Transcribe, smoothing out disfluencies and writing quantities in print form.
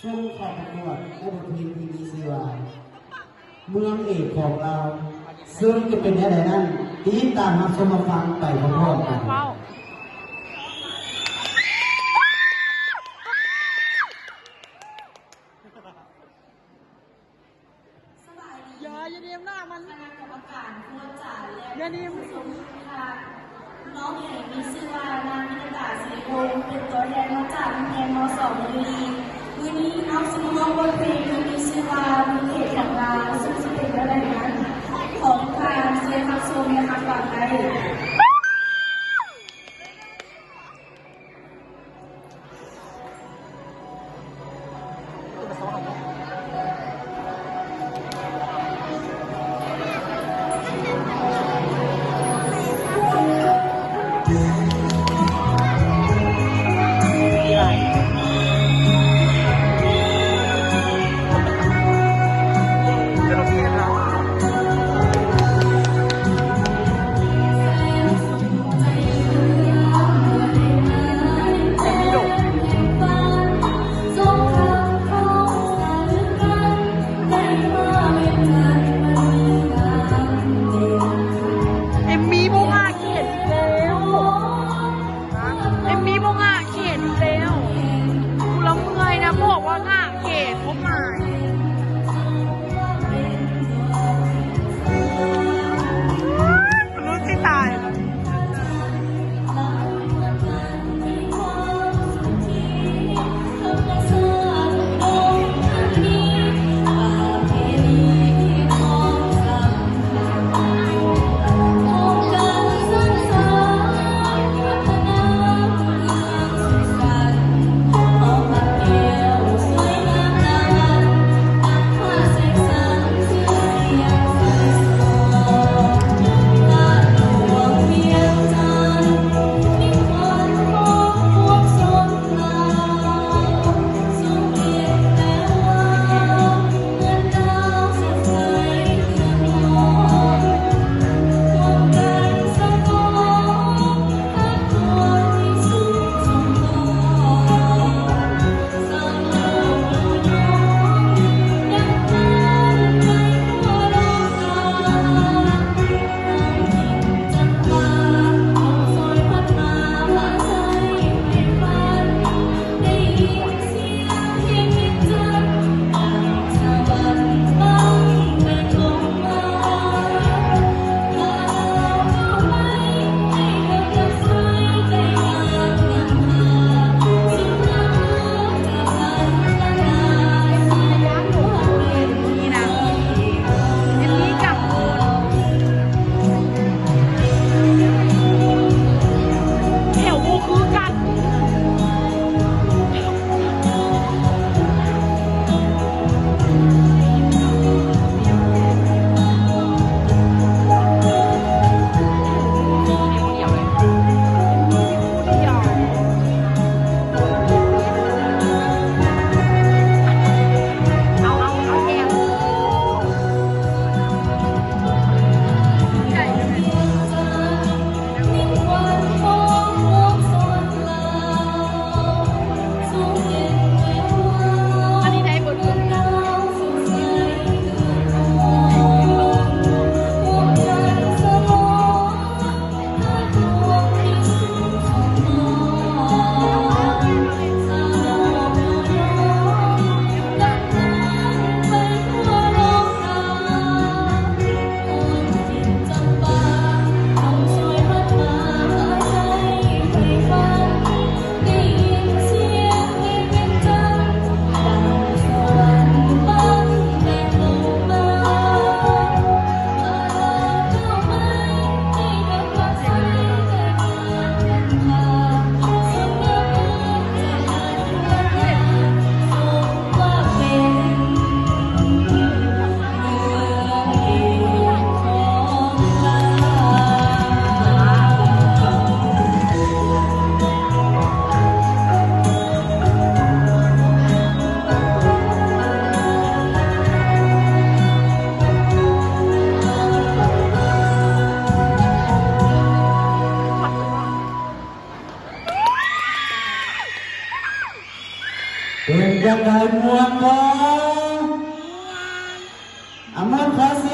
ซึ่งขอประกวดในบทเพลงที่มีชื่อว่าเมืองเอกของเราซึ่งจะเป็นอะไรนั้นติดตามรับชมมาฟังไปพร้อมๆกันอย่าเนียมหน้ามัน คณะกรรมการควรจ่าและ อย่าเนียม ผู้ทรงคุณค่าน้องเอ๋มีชื่อว่านางมินดาศรีวงศ์เป็นตัวแทนมาจากโรงเรียนม .2 มือนี้น้องสมองบทเพลงมีชื่อว่าบุญเขตของเราซึ่งจะเป็นอะไรนั้นของทางเซียนทักโซเมียคักฝั่งไทย เป็นยังไงม่วงบ่อามอนขอเสีย